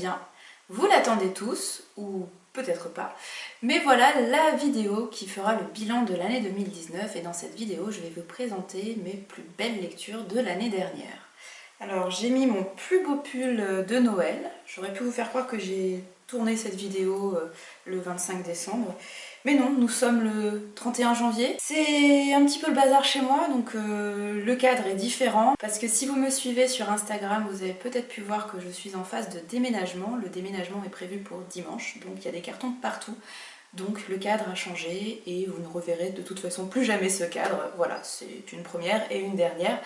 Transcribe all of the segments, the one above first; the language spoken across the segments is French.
bien, vous l'attendez tous, ou peut-être pas, mais voilà la vidéo qui fera le bilan de l'année 2019 et dans cette vidéo je vais vous présenter mes plus belles lectures de l'année dernière. Alors j'ai mis mon plus beau pull de Noël, j'aurais pu vous faire croire que j'ai tourné cette vidéo le 25 décembre, mais non, nous sommes le 31 janvier. C'est un petit peu le bazar chez moi, donc le cadre est différent. Parce que si vous me suivez sur Instagram, vous avez peut-être pu voir que je suis en phase de déménagement. Le déménagement est prévu pour dimanche, donc il y a des cartons partout. Donc le cadre a changé et vous ne reverrez de toute façon plus jamais ce cadre. Voilà, c'est une première et une dernière.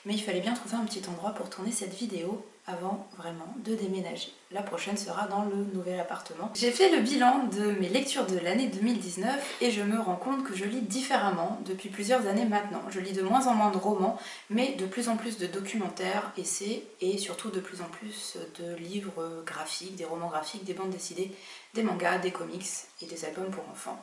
Mais il fallait bien trouver un petit endroit pour tourner cette vidéo avant vraiment de déménager. La prochaine sera dans le nouvel appartement. J'ai fait le bilan de mes lectures de l'année 2019 et je me rends compte que je lis différemment depuis plusieurs années maintenant. Je lis de moins en moins de romans, mais de plus en plus de documentaires, essais et surtout de plus en plus de livres graphiques, des romans graphiques, des bandes dessinées, des mangas, des comics et des albums pour enfants.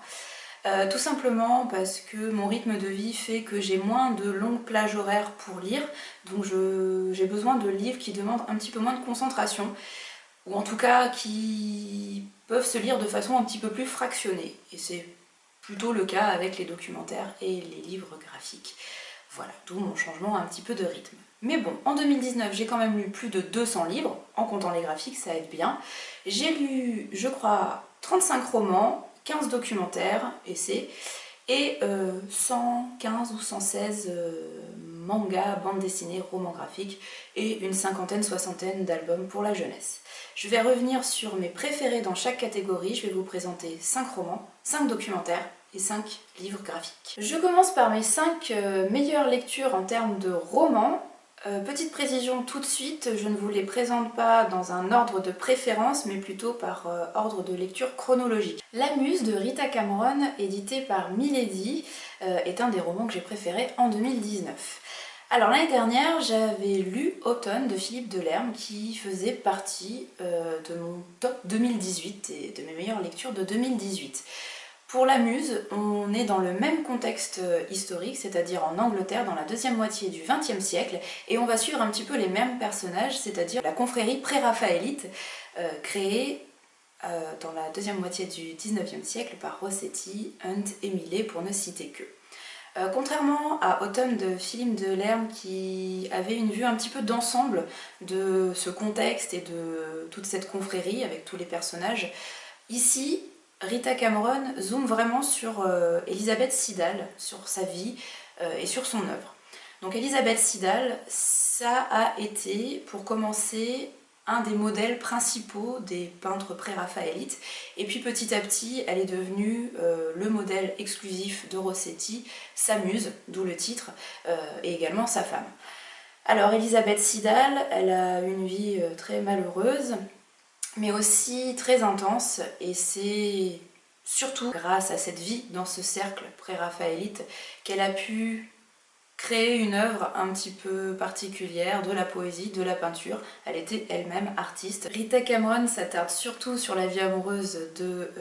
Tout simplement parce que mon rythme de vie fait que j'ai moins de longues plages horaires pour lire, donc j'ai besoin de livres qui demandent un petit peu moins de concentration, ou en tout cas qui peuvent se lire de façon un petit peu plus fractionnée, et c'est plutôt le cas avec les documentaires et les livres graphiques. Voilà, d'où mon changement un petit peu de rythme. Mais bon, en 2019, j'ai quand même lu plus de 200 livres, en comptant les graphiques, ça aide bien. J'ai lu, je crois, 35 romans, 15 documentaires, essais, et 115 ou 116 mangas, bandes dessinées, romans graphiques, et une cinquantaine, soixantaine d'albums pour la jeunesse. Je vais revenir sur mes préférés dans chaque catégorie, je vais vous présenter 5 romans, 5 documentaires, et 5 livres graphiques. Je commence par mes 5 meilleures lectures en termes de romans. Petite précision tout de suite, je ne vous les présente pas dans un ordre de préférence, mais plutôt par ordre de lecture chronologique. La Muse de Rita Cameron, édité par Milady, est un des romans que j'ai préférés en 2019. Alors l'année dernière, j'avais lu Automne de Philippe Delerme qui faisait partie de mon top 2018 et de mes meilleures lectures de 2018. Pour la Muse, on est dans le même contexte historique, c'est-à-dire en Angleterre dans la deuxième moitié du XXe siècle, et on va suivre un petit peu les mêmes personnages, c'est-à-dire la confrérie pré-raphaélite créée dans la deuxième moitié du XIXe siècle par Rossetti, Hunt et Millet, pour ne citer que. Contrairement à Automne de Philippe Delerme qui avait une vue un petit peu d'ensemble de ce contexte et de toute cette confrérie avec tous les personnages, ici, Rita Cameron zoome vraiment sur Elisabeth Siddal, sur sa vie et sur son œuvre. Donc Elisabeth Siddal, ça a été, pour commencer, un des modèles principaux des peintres pré-raphaélites, et puis petit à petit, elle est devenue le modèle exclusif de Rossetti, sa muse, d'où le titre, et également sa femme. Alors Elisabeth Siddal, elle a une vie très malheureuse, mais aussi très intense, et c'est surtout grâce à cette vie dans ce cercle pré-raphaélite qu'elle a pu créer une œuvre un petit peu particulière, de la poésie, de la peinture. Elle était elle-même artiste. Rita Cameron s'attarde surtout sur la vie amoureuse de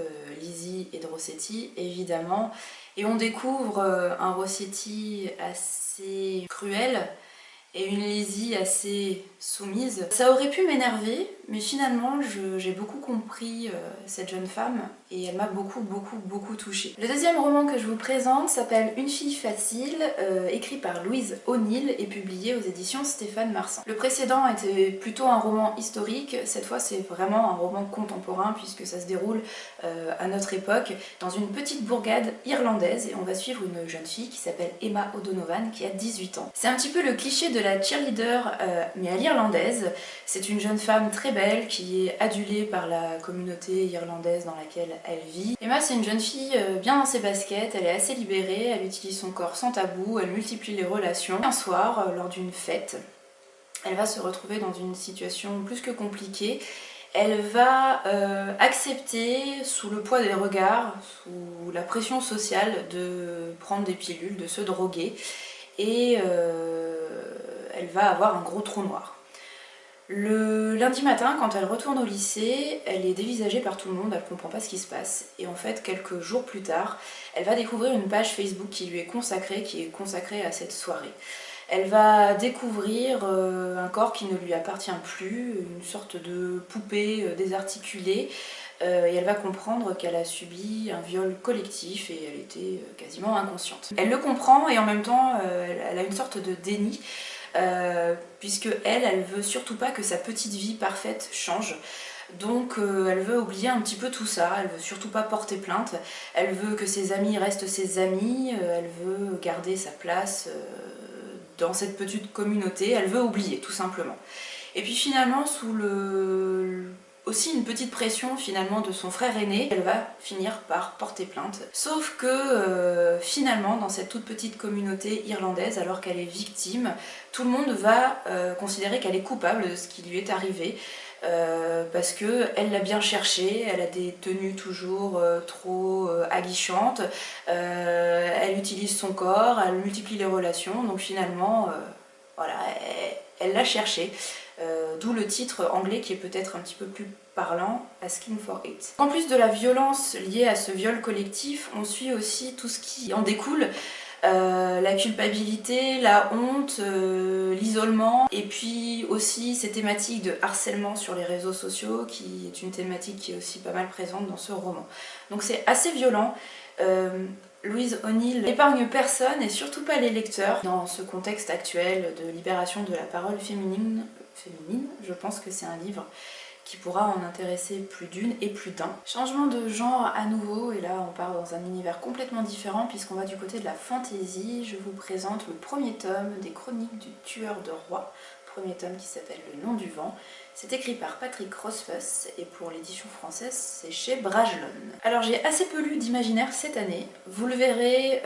Lizzie et de Rossetti, évidemment, et on découvre un Rossetti assez cruel, et une Lizzie assez soumise. Ça aurait pu m'énerver, mais finalement j'ai beaucoup compris cette jeune femme et elle m'a beaucoup touchée. Le deuxième roman que je vous présente s'appelle Une fille facile, écrit par Louise O'Neill et publié aux éditions Stéphane Marsan. Le précédent était plutôt un roman historique, cette fois c'est vraiment un roman contemporain puisque ça se déroule à notre époque dans une petite bourgade irlandaise et on va suivre une jeune fille qui s'appelle Emma O'Donovan qui a 18 ans. C'est un petit peu le cliché de la cheerleader mais à l'irlandaise. C'est une jeune femme très belle qui est adulée par la communauté irlandaise dans laquelle elle vit. Emma, c'est une jeune fille bien dans ses baskets, elle est assez libérée, elle utilise son corps sans tabou, elle multiplie les relations. Un soir, lors d'une fête, elle va se retrouver dans une situation plus que compliquée. Elle va accepter, sous le poids des regards, sous la pression sociale, de prendre des pilules, de se droguer. Et elle va avoir un gros trou noir. Le lundi matin, quand elle retourne au lycée, elle est dévisagée par tout le monde, elle comprend pas ce qui se passe. Et en fait, quelques jours plus tard, elle va découvrir une page Facebook qui lui est consacrée, à cette soirée. Elle va découvrir un corps qui ne lui appartient plus, une sorte de poupée désarticulée, et elle va comprendre qu'elle a subi un viol collectif et elle était quasiment inconsciente. Elle le comprend et en même temps elle a une sorte de déni, puisque elle veut surtout pas que sa petite vie parfaite change. Donc elle veut oublier un petit peu tout ça, elle veut surtout pas porter plainte, elle veut que ses amis restent ses amis, elle veut garder sa place dans cette petite communauté, elle veut oublier tout simplement. Et puis finalement, sous aussi une petite pression finalement de son frère aîné, elle va finir par porter plainte. Sauf que finalement, dans cette toute petite communauté irlandaise, alors qu'elle est victime, tout le monde va considérer qu'elle est coupable de ce qui lui est arrivé. Parce qu'elle l'a bien cherché, elle a des tenues toujours trop aguichantes, elle utilise son corps, elle multiplie les relations, donc finalement, voilà, elle l'a cherché. D'où le titre anglais qui est peut-être un petit peu plus parlant, Asking for It. En plus de la violence liée à ce viol collectif, on suit aussi tout ce qui en découle. La culpabilité, la honte, l'isolement, et puis aussi ces thématiques de harcèlement sur les réseaux sociaux, qui est une thématique qui est aussi pas mal présente dans ce roman. Donc c'est assez violent. Louise O'Neill n'épargne personne et surtout pas les lecteurs. Dans ce contexte actuel de libération de la parole féminine, je pense que c'est un livre qui pourra en intéresser plus d'une et plus d'un. Changement de genre à nouveau, et là on part dans un univers complètement différent puisqu'on va du côté de la fantasy. Je vous présente le premier tome des Chroniques du Tueur de Rois, premier tome qui s'appelle Le Nom du Vent. C'est écrit par Patrick Rothfuss et pour l'édition française c'est chez Brajlon. Alors j'ai assez peu lu d'imaginaire cette année, vous le verrez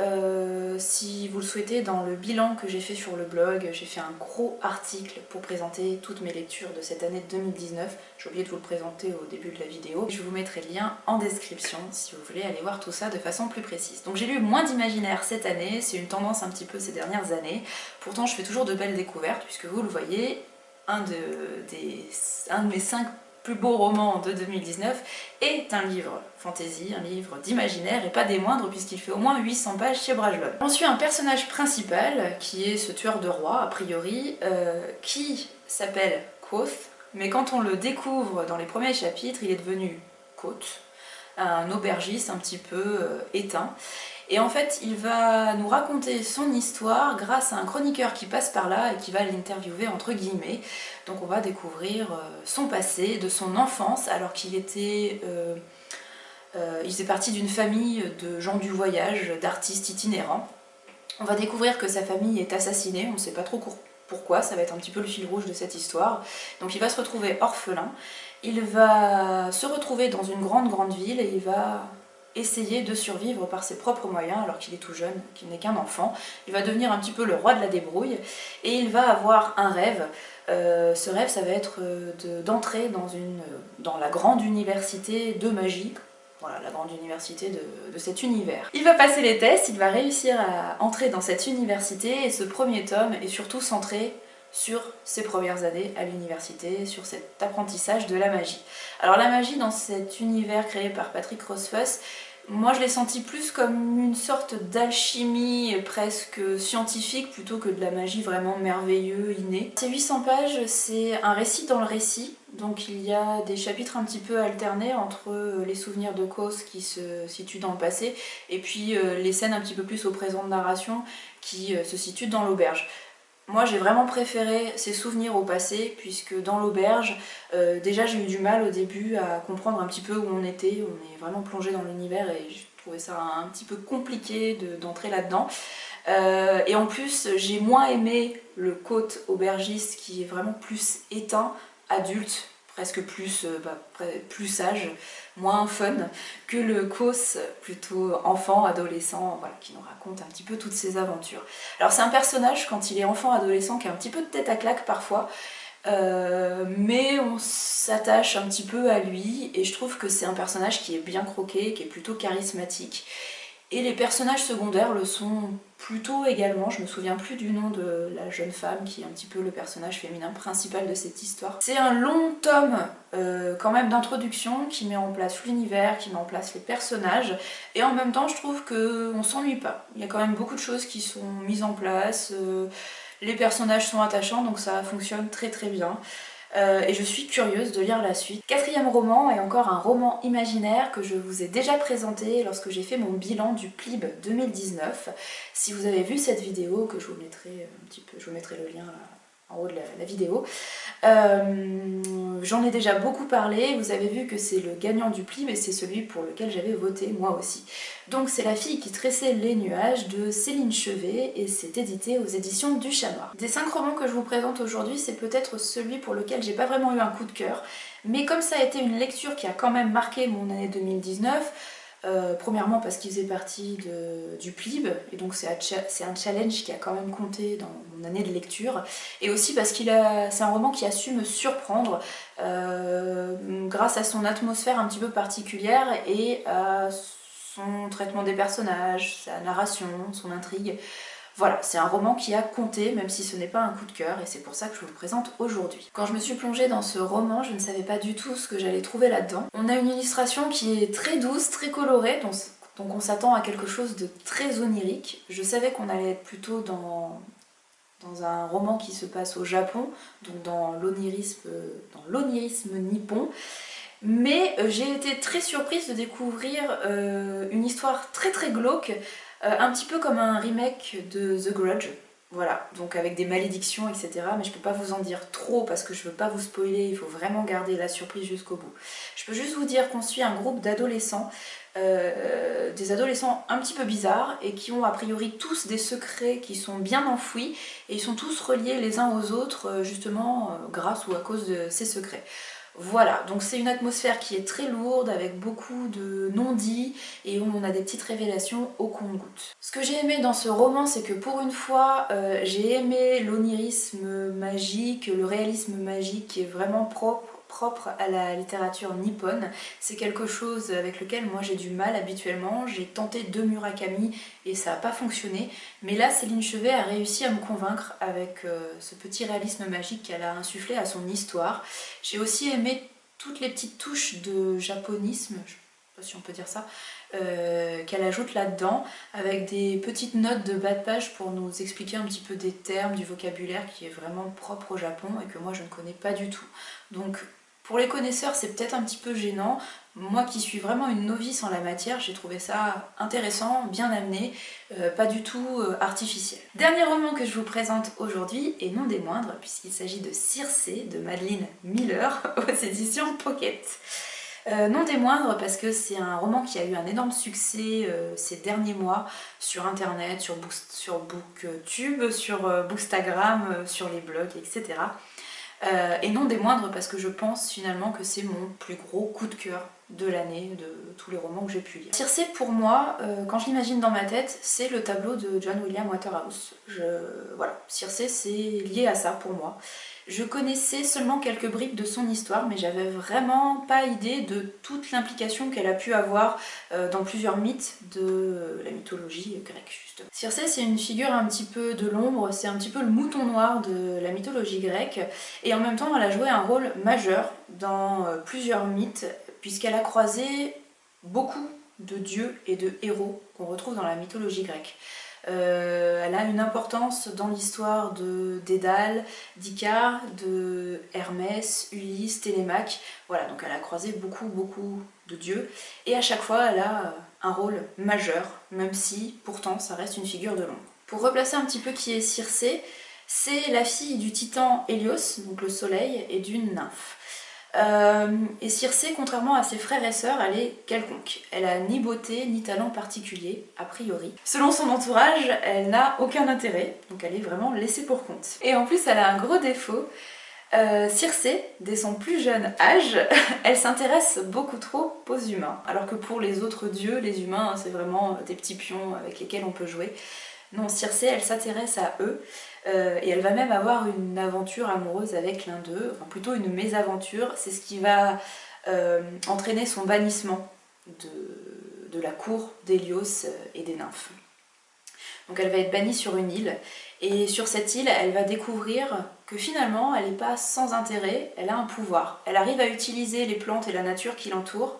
si vous le souhaitez dans le bilan que j'ai fait sur le blog. J'ai fait un gros article pour présenter toutes mes lectures de cette année 2019, j'ai oublié de vous le présenter au début de la vidéo. Je vous mettrai le lien en description si vous voulez aller voir tout ça de façon plus précise. Donc j'ai lu moins d'imaginaire cette année, c'est une tendance un petit peu ces dernières années, pourtant je fais toujours de belles découvertes puisque vous le voyez, un de mes 5 plus beaux romans de 2019 est un livre fantasy, un livre d'imaginaire et pas des moindres puisqu'il fait au moins 800 pages chez Brajlon. On suit un personnage principal qui est ce tueur de roi a priori, qui s'appelle Quoth, mais quand on le découvre dans les premiers chapitres il est devenu Quoth, un aubergiste un petit peu éteint. Et en fait, il va nous raconter son histoire grâce à un chroniqueur qui passe par là et qui va l'interviewer entre guillemets. Donc on va découvrir son passé, de son enfance, alors qu'il était... il faisait partie d'une famille de gens du voyage, d'artistes itinérants. On va découvrir que sa famille est assassinée, on ne sait pas trop pourquoi, ça va être un petit peu le fil rouge de cette histoire. Donc il va se retrouver orphelin, il va se retrouver dans une grande ville et il va essayer de survivre par ses propres moyens alors qu'il est tout jeune, qu'il n'est qu'un enfant. Il va devenir un petit peu le roi de la débrouille et il va avoir un rêve. Ce rêve, ça va être d'entrer dans la grande université de magie. Voilà, la grande université de cet univers. Il va passer les tests, il va réussir à entrer dans cette université et ce premier tome est surtout centré sur ses premières années à l'université, sur cet apprentissage de la magie. Alors la magie dans cet univers créé par Patrick Rothfuss, moi je l'ai senti plus comme une sorte d'alchimie presque scientifique plutôt que de la magie vraiment merveilleuse, innée. Ces 800 pages, c'est un récit dans le récit, donc il y a des chapitres un petit peu alternés entre les souvenirs de Quoth qui se situent dans le passé et puis les scènes un petit peu plus au présent de narration qui se situent dans l'auberge. Moi j'ai vraiment préféré ces souvenirs au passé puisque dans l'auberge, déjà j'ai eu du mal au début à comprendre un petit peu où on était, on est vraiment plongé dans l'univers et je trouvais ça un petit peu compliqué d'entrer là-dedans. Et en plus j'ai moins aimé le Quoth aubergiste qui est vraiment plus éteint, adulte, presque plus sage, moins fun que le Quoth plutôt enfant, adolescent, voilà, qui nous raconte un petit peu toutes ses aventures. Alors c'est un personnage quand il est enfant, adolescent, qui a un petit peu de tête à claque parfois, mais on s'attache un petit peu à lui et je trouve que c'est un personnage qui est bien croqué, qui est plutôt charismatique. Et les personnages secondaires le sont plutôt également, je me souviens plus du nom de la jeune femme qui est un petit peu le personnage féminin principal de cette histoire. C'est un long tome quand même d'introduction qui met en place l'univers, qui met en place les personnages et en même temps je trouve qu'on s'ennuie pas. Il y a quand même beaucoup de choses qui sont mises en place, Les personnages sont attachants, donc ça fonctionne très très bien. Et je suis curieuse de lire la suite. Quatrième roman est encore un roman imaginaire que je vous ai déjà présenté lorsque j'ai fait mon bilan du PLIB 2019. Si vous avez vu cette vidéo, que je vous mettrai un petit peu, je vous mettrai le lien là, en haut de la vidéo. J'en ai déjà beaucoup parlé, vous avez vu que c'est le gagnant du PLIB et c'est celui pour lequel j'avais voté moi aussi. Donc c'est La fille qui tressait les nuages de Céline Chevet et c'est édité aux éditions du Chat Noir. Des 5 romans que je vous présente aujourd'hui, c'est peut-être celui pour lequel j'ai pas vraiment eu un coup de cœur, mais comme ça a été une lecture qui a quand même marqué mon année 2019, premièrement parce qu'il faisait partie du PLIB, et donc c'est un challenge qui a quand même compté dans mon année de lecture, et aussi parce c'est un roman qui a su me surprendre grâce à son atmosphère un petit peu particulière et à son traitement des personnages, sa narration, son intrigue. Voilà, c'est un roman qui a compté, même si ce n'est pas un coup de cœur, et c'est pour ça que je vous le présente aujourd'hui. Quand je me suis plongée dans ce roman, je ne savais pas du tout ce que j'allais trouver là-dedans. On a une illustration qui est très douce, très colorée, donc on s'attend à quelque chose de très onirique. Je savais qu'on allait être plutôt dans un roman qui se passe au Japon, donc dans l'onirisme nippon. Mais j'ai été très surprise de découvrir une histoire très très glauque, un petit peu comme un remake de The Grudge. Voilà, donc avec des malédictions, etc. Mais je peux pas vous en dire trop parce que je veux pas vous spoiler, il faut vraiment garder la surprise jusqu'au bout. Je peux juste vous dire qu'on suit un groupe d'adolescents, des adolescents un petit peu bizarres et qui ont a priori tous des secrets qui sont bien enfouis et ils sont tous reliés les uns aux autres justement grâce ou à cause de ces secrets. Voilà, donc c'est une atmosphère qui est très lourde avec beaucoup de non-dits et où on a des petites révélations au compte-gouttes. Ce que j'ai aimé dans ce roman, c'est que pour une fois, j'ai aimé l'onirisme magique, le réalisme magique qui est vraiment propre à la littérature nippone. C'est quelque chose avec lequel moi j'ai du mal habituellement. J'ai tenté de Murakami et ça n'a pas fonctionné. Mais là, Céline Chevet a réussi à me convaincre avec ce petit réalisme magique qu'elle a insufflé à son histoire. J'ai aussi aimé toutes les petites touches de japonisme, je ne sais pas si on peut dire ça, qu'elle ajoute là-dedans, avec des petites notes de bas de page pour nous expliquer un petit peu des termes, du vocabulaire qui est vraiment propre au Japon et que moi je ne connais pas du tout. Donc pour les connaisseurs, c'est peut-être un petit peu gênant. Moi qui suis vraiment une novice en la matière, j'ai trouvé ça intéressant, bien amené, pas du tout artificiel. Dernier roman que je vous présente aujourd'hui, et non des moindres, puisqu'il s'agit de Circé de Madeline Miller aux éditions Pocket. Non des moindres parce que c'est un roman qui a eu un énorme succès ces derniers mois sur internet, sur Booktube, sur Bookstagram, sur les blogs, etc. Et non des moindres parce que je pense finalement que c'est mon plus gros coup de cœur de l'année, de tous les romans que j'ai pu lire. Circé pour moi, quand je l'imagine dans ma tête, c'est le tableau de John William Waterhouse. Voilà, Circé c'est lié à ça pour moi. Je connaissais seulement quelques bribes de son histoire, mais j'avais vraiment pas idée de toute l'implication qu'elle a pu avoir dans plusieurs mythes de la mythologie grecque, justement. Circé, c'est une figure un petit peu de l'ombre, c'est un petit peu le mouton noir de la mythologie grecque, et en même temps, elle a joué un rôle majeur dans plusieurs mythes, puisqu'elle a croisé beaucoup de dieux et de héros qu'on retrouve dans la mythologie grecque. Elle a une importance dans l'histoire de Dédale, d'Icare, de Hermès, Ulysse, Télémaque. Voilà, donc elle a croisé beaucoup de dieux. Et à chaque fois, elle a un rôle majeur, même si pourtant ça reste une figure de l'ombre. Pour replacer un petit peu qui est Circé, c'est la fille du titan Hélios, donc le soleil, et d'une nymphe. Et Circé, contrairement à ses frères et sœurs, elle est quelconque. Elle a ni beauté ni talent particulier, a priori. Selon son entourage, elle n'a aucun intérêt, donc elle est vraiment laissée pour compte. Et en plus, elle a un gros défaut. Circé, dès son plus jeune âge, elle s'intéresse beaucoup trop aux humains. Alors que pour les autres dieux, les humains, c'est vraiment des petits pions avec lesquels on peut jouer. Non, Circé, elle s'intéresse à eux, et elle va même avoir une aventure amoureuse avec l'un d'eux, enfin plutôt une mésaventure, c'est ce qui va entraîner son bannissement de la cour d'Hélios et des nymphes. Donc elle va être bannie sur une île, et sur cette île, elle va découvrir que finalement, elle n'est pas sans intérêt, elle a un pouvoir. Elle arrive à utiliser les plantes et la nature qui l'entourent,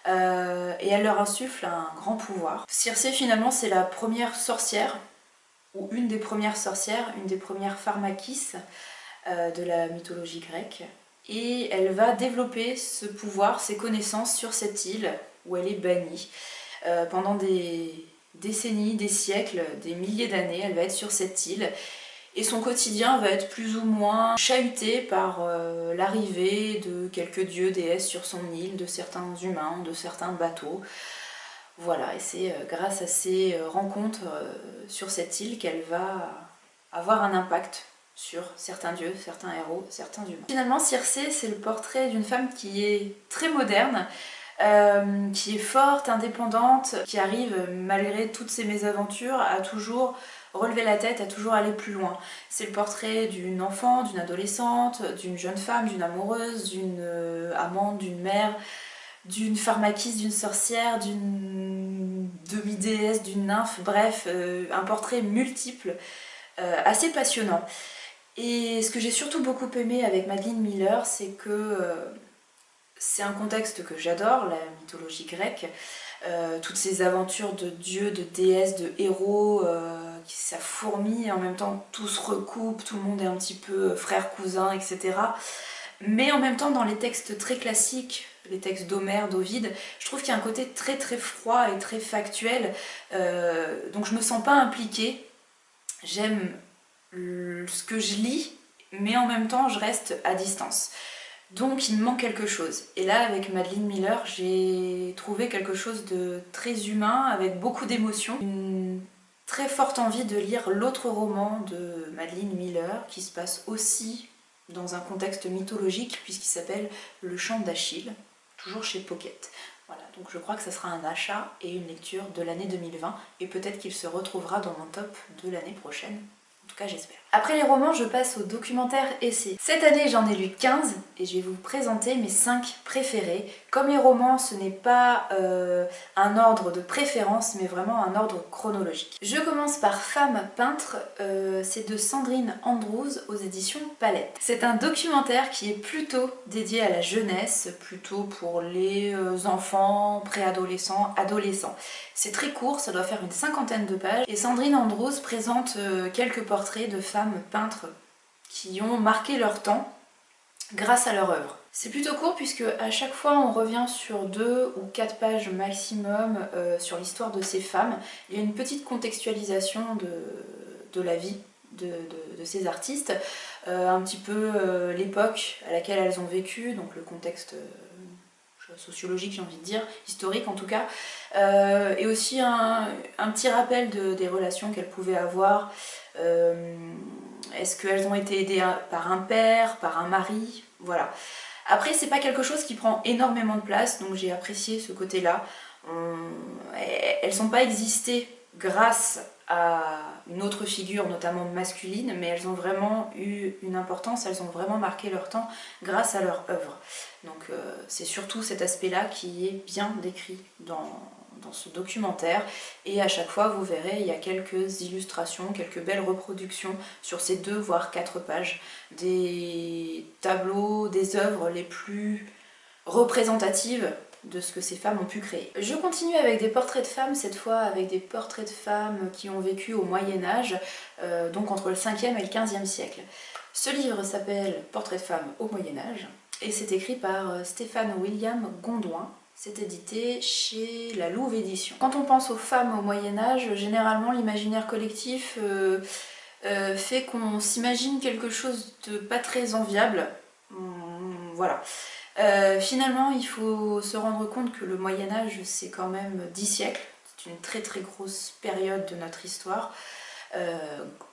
et elle leur insuffle un grand pouvoir. Circé finalement c'est la première sorcière, ou une des premières sorcières, une des premières pharmakis de la mythologie grecque. Et elle va développer ce pouvoir, ses connaissances sur cette île où elle est bannie. Pendant des décennies, des siècles, des milliers d'années, elle va être sur cette île. Et son quotidien va être plus ou moins chahuté par l'arrivée de quelques dieux, déesses sur son île, de certains humains, de certains bateaux. Voilà, et c'est grâce à ces rencontres sur cette île qu'elle va avoir un impact sur certains dieux, certains héros, certains humains. Finalement, Circé, c'est le portrait d'une femme qui est très moderne, qui est forte, indépendante, qui arrive, malgré toutes ses mésaventures, à toujours relever la tête, à toujours aller plus loin. C'est le portrait d'une enfant, d'une adolescente, d'une jeune femme, d'une amoureuse, d'une amante, d'une mère, d'une pharmakis, d'une sorcière, d'une demi-déesse, d'une nymphe, bref, un portrait multiple, assez passionnant. Et ce que j'ai surtout beaucoup aimé avec Madeline Miller, c'est que c'est un contexte que j'adore, la mythologie grecque, toutes ces aventures de dieux, de déesses, de héros, ça fourmille et en même temps tout se recoupe, tout le monde est un petit peu frère, cousin, etc. Mais en même temps, dans les textes très classiques, les textes d'Homère, d'Ovide, je trouve qu'il y a un côté très très froid et très factuel, donc je me sens pas impliquée. J'aime ce que je lis, mais en même temps je reste à distance. Donc il me manque quelque chose. Et là, avec Madeline Miller, j'ai trouvé quelque chose de très humain, avec beaucoup d'émotions. Une très forte envie de lire l'autre roman de Madeline Miller, qui se passe aussi dans un contexte mythologique, puisqu'il s'appelle Le Chant d'Achille, toujours chez Pocket. Voilà, donc je crois que ça sera un achat et une lecture de l'année 2020, et peut-être qu'il se retrouvera dans mon top de l'année prochaine. En tout cas, j'espère. Après les romans, je passe aux documentaires essais. Cette année, j'en ai lu 15 et je vais vous présenter mes 5 préférés. Comme les romans, ce n'est pas un ordre de préférence, mais vraiment un ordre chronologique. Je commence par Femme peintre, c'est de Sandrine Andrews aux éditions Palette. C'est un documentaire qui est plutôt dédié à la jeunesse, plutôt pour les enfants, préadolescents, adolescents. C'est très court, ça doit faire une 50aine de pages, et Sandrine Andrews présente quelques portraits de femmes peintres qui ont marqué leur temps grâce à leur œuvre. C'est plutôt court puisque à chaque fois on revient sur 2 ou 4 pages maximum sur l'histoire de ces femmes. Il y a une petite contextualisation de la vie de ces artistes, un petit peu l'époque à laquelle elles ont vécu, donc le contexte sociologique, j'ai envie de dire, historique en tout cas, et aussi un petit rappel des relations qu'elles pouvaient avoir. Est-ce qu'elles ont été aidées par un père, par un mari, voilà. Après, c'est pas quelque chose qui prend énormément de place, donc j'ai apprécié ce côté-là. Elles sont pas existées grâce à une autre figure, notamment masculine, mais elles ont vraiment eu une importance, elles ont vraiment marqué leur temps grâce à leur œuvre. Donc c'est surtout cet aspect-là qui est bien décrit dans ce documentaire, et à chaque fois vous verrez il y a quelques illustrations, quelques belles reproductions sur ces 2 voire 4 pages, des tableaux, des œuvres les plus représentatives de ce que ces femmes ont pu créer. Je continue avec des portraits de femmes, cette fois avec des portraits de femmes qui ont vécu au Moyen-Âge, donc entre le 5e et le 15e siècle. Ce livre s'appelle Portraits de femmes au Moyen-Âge, et c'est écrit par Stéphane William Gondouin. C'est édité chez La Louve Édition. Quand on pense aux femmes au Moyen-Âge, généralement l'imaginaire collectif fait qu'on s'imagine quelque chose de pas très enviable. Voilà. Finalement, il faut se rendre compte que le Moyen-Âge, c'est quand même 10 siècles. C'est une très très grosse période de notre histoire.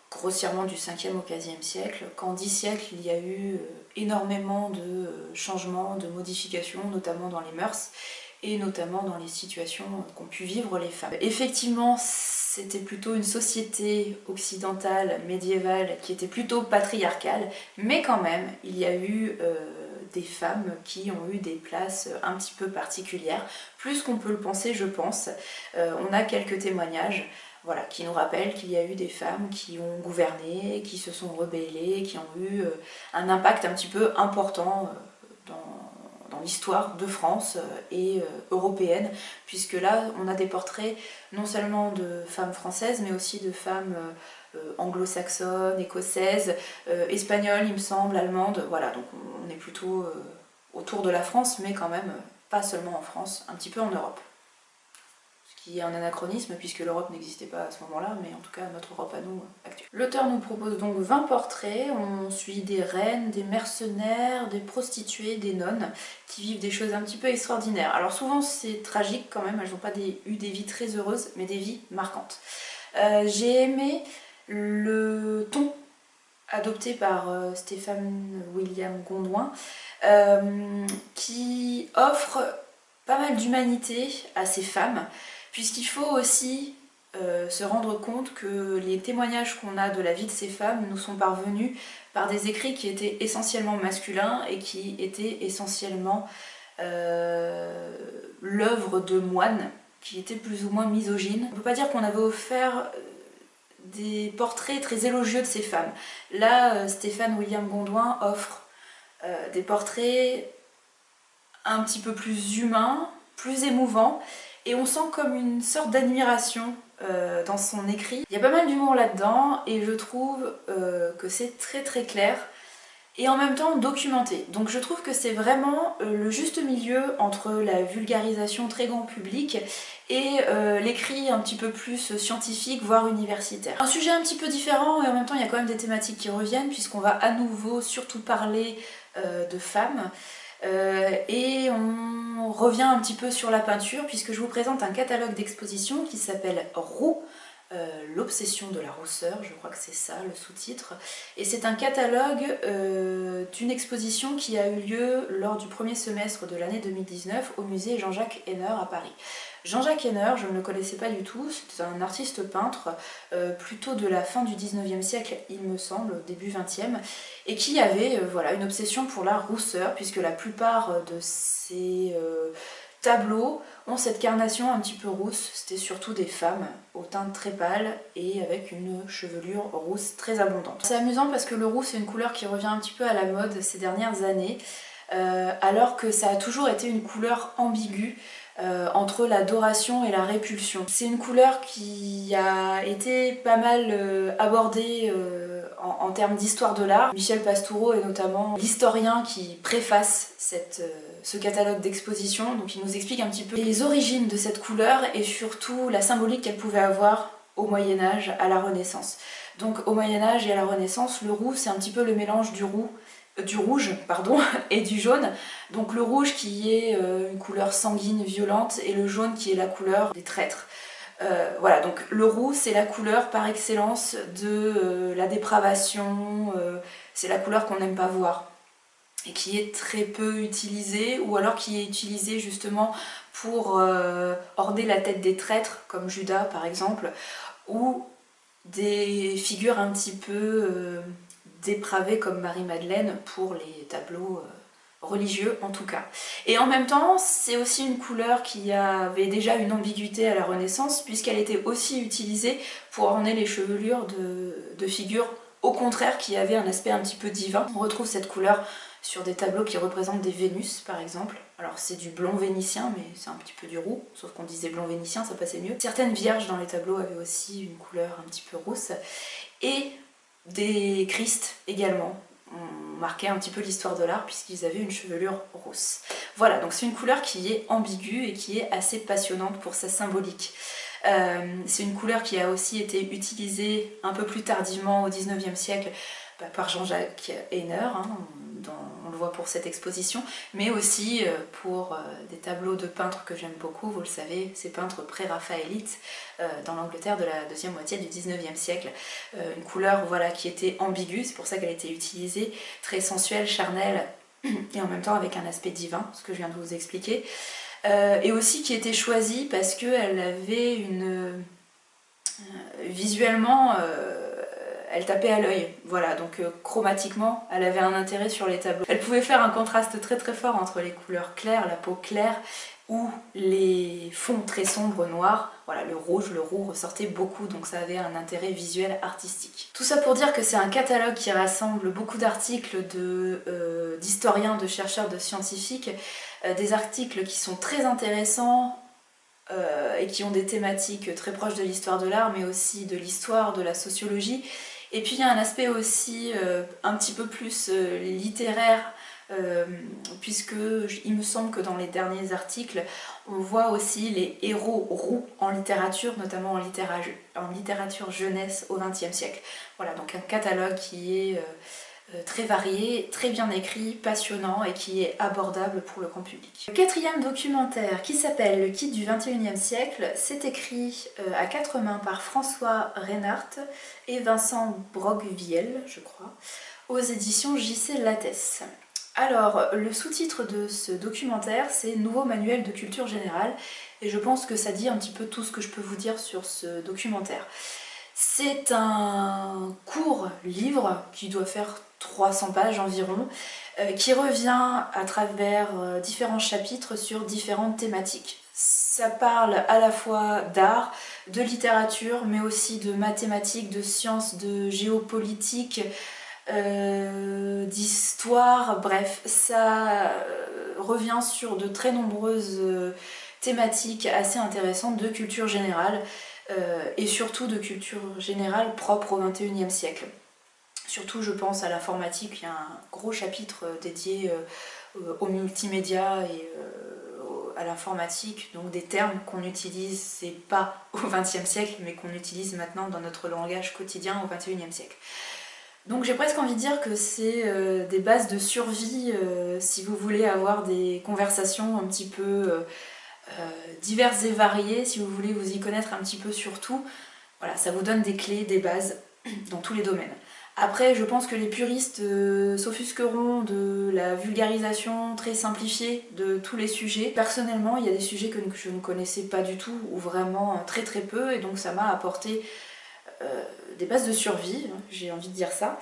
Grossièrement du 5e au 15e siècle. Qu'en 10 siècles, il y a eu énormément de changements, de modifications, notamment dans les mœurs et notamment dans les situations qu'ont pu vivre les femmes. Effectivement, c'était plutôt une société occidentale, médiévale, qui était plutôt patriarcale, mais quand même, il y a eu des femmes qui ont eu des places un petit peu particulières, plus qu'on peut le penser, je pense. On a quelques témoignages, voilà, qui nous rappellent qu'il y a eu des femmes qui ont gouverné, qui se sont rebellées, qui ont eu un impact un petit peu important dans l'histoire de France et européenne, puisque là on a des portraits non seulement de femmes françaises, mais aussi de femmes anglo-saxonne, écossaise, espagnole il me semble, allemande, voilà, donc on est plutôt autour de la France, mais quand même pas seulement en France, un petit peu en Europe. Ce qui est un anachronisme puisque l'Europe n'existait pas à ce moment-là, mais en tout cas notre Europe à nous actuelle. L'auteur nous propose donc 20 portraits, on suit des reines, des mercenaires, des prostituées, des nonnes, qui vivent des choses un petit peu extraordinaires. Alors souvent c'est tragique quand même, elles n'ont pas eu des vies très heureuses, mais des vies marquantes. J'ai aimé le ton adopté par Stéphane William Gondouin, qui offre pas mal d'humanité à ces femmes, puisqu'il faut aussi se rendre compte que les témoignages qu'on a de la vie de ces femmes nous sont parvenus par des écrits qui étaient essentiellement masculins et qui étaient essentiellement l'œuvre de moines qui étaient plus ou moins misogynes. On ne peut pas dire qu'on avait offert des portraits très élogieux de ces femmes. Là, Stéphane William Gondouin offre des portraits un petit peu plus humains, plus émouvants, et on sent comme une sorte d'admiration dans son écrit. Il y a pas mal d'humour là-dedans, et je trouve que c'est très très clair, et en même temps documenté. Donc je trouve que c'est vraiment le juste milieu entre la vulgarisation très grand public et l'écrit un petit peu plus scientifique, voire universitaire. Un sujet un petit peu différent, et en même temps il y a quand même des thématiques qui reviennent, puisqu'on va à nouveau surtout parler de femmes. Et on revient un petit peu sur la peinture, puisque je vous présente un catalogue d'exposition qui s'appelle Roux, l'obsession de la rousseur, je crois que c'est ça le sous-titre. Et c'est un catalogue d'une exposition qui a eu lieu lors du premier semestre de l'année 2019 au musée Jean-Jacques Henner à Paris. Jean-Jacques Henner, je ne le connaissais pas du tout, c'est un artiste peintre plutôt de la fin du 19e siècle, il me semble, début 20e, et qui avait voilà, une obsession pour la rousseur, puisque la plupart de ses tableaux ont cette carnation un petit peu rousse. C'était surtout des femmes au teint très pâle et avec une chevelure rousse très abondante. C'est amusant parce que le roux c'est une couleur qui revient un petit peu à la mode ces dernières années, alors que ça a toujours été une couleur ambiguë. Entre l'adoration et la répulsion. C'est une couleur qui a été pas mal abordée en termes d'histoire de l'art. Michel Pastoureau est notamment l'historien qui préface ce catalogue d'exposition, donc il nous explique un petit peu les origines de cette couleur et surtout la symbolique qu'elle pouvait avoir au Moyen-Âge, à la Renaissance. Donc au Moyen-Âge et à la Renaissance, le roux c'est un petit peu le mélange du rouge et du jaune. Donc le rouge qui est une couleur sanguine violente et le jaune qui est la couleur des traîtres. Voilà, donc le roux c'est la couleur par excellence de la dépravation, c'est la couleur qu'on n'aime pas voir et qui est très peu utilisée, ou alors qui est utilisée justement pour orner la tête des traîtres comme Judas par exemple, ou des figures un petit peu dépravées comme Marie-Madeleine pour les tableaux religieux en tout cas. Et en même temps, c'est aussi une couleur qui avait déjà une ambiguïté à la Renaissance, puisqu'elle était aussi utilisée pour orner les chevelures de figures, au contraire, qui avaient un aspect un petit peu divin. On retrouve cette couleur sur des tableaux qui représentent des Vénus par exemple. Alors c'est du blond vénitien, mais c'est un petit peu du roux, sauf qu'on disait blond vénitien, ça passait mieux. Certaines vierges dans les tableaux avaient aussi une couleur un petit peu rousse, et des Christ également ont marqué un petit peu l'histoire de l'art puisqu'ils avaient une chevelure rousse. Voilà, donc c'est une couleur qui est ambiguë et qui est assez passionnante pour sa symbolique. C'est une couleur qui a aussi été utilisée un peu plus tardivement au 19e siècle par Jean-Jacques Henner, on le voit pour cette exposition, mais aussi pour des tableaux de peintres que j'aime beaucoup, vous le savez, ces peintres pré-raphaélites dans l'Angleterre de la deuxième moitié du 19e siècle. Une couleur voilà, qui était ambiguë, c'est pour ça qu'elle a été utilisée, très sensuelle, charnelle, et en même temps avec un aspect divin, ce que je viens de vous expliquer. Et aussi qui était choisie parce qu'elle avait une... visuellement... elle tapait à l'œil, voilà, donc chromatiquement, elle avait un intérêt sur les tableaux. Elle pouvait faire un contraste très très fort entre les couleurs claires, la peau claire, ou les fonds très sombres noirs. Voilà, le rouge, le roux ressortait beaucoup, donc ça avait un intérêt visuel artistique. Tout ça pour dire que c'est un catalogue qui rassemble beaucoup d'articles d'historiens, de chercheurs, de scientifiques, des articles qui sont très intéressants, et qui ont des thématiques très proches de l'histoire de l'art, mais aussi de l'histoire, de la sociologie. Et puis il y a un aspect aussi un petit peu plus littéraire, puisque il me semble que dans les derniers articles, on voit aussi les héros roux en littérature, notamment en littérature jeunesse au XXe siècle. Voilà, donc un catalogue qui est très varié, très bien écrit, passionnant et qui est abordable pour le grand public. Le quatrième documentaire, qui s'appelle Le Kid du XXIe siècle, c'est écrit à quatre mains par François Reinhardt et Vincent Brogueviel, je crois, aux éditions JC Lattès. Alors, le sous-titre de ce documentaire, c'est Nouveau manuel de culture générale, et je pense que ça dit un petit peu tout ce que je peux vous dire sur ce documentaire. C'est un court livre qui doit faire 300 pages environ, qui revient à travers différents chapitres sur différentes thématiques. Ça parle à la fois d'art, de littérature, mais aussi de mathématiques, de sciences, de géopolitique, d'histoire, bref, ça revient sur de très nombreuses thématiques assez intéressantes de culture générale, et surtout de culture générale propre au XXIe siècle. Surtout je pense à l'informatique, il y a un gros chapitre dédié au multimédia et à l'informatique, donc des termes qu'on utilise, c'est pas au XXe siècle, mais qu'on utilise maintenant dans notre langage quotidien au XXIe siècle. Donc j'ai presque envie de dire que c'est des bases de survie si vous voulez avoir des conversations un petit peu diverses et variées, si vous voulez vous y connaître un petit peu sur tout. Voilà, ça vous donne des clés, des bases dans tous les domaines. Après, je pense que les puristes s'offusqueront de la vulgarisation très simplifiée de tous les sujets. Personnellement, il y a des sujets que je ne connaissais pas du tout, ou vraiment très très peu, et donc ça m'a apporté des bases de survie, j'ai envie de dire ça.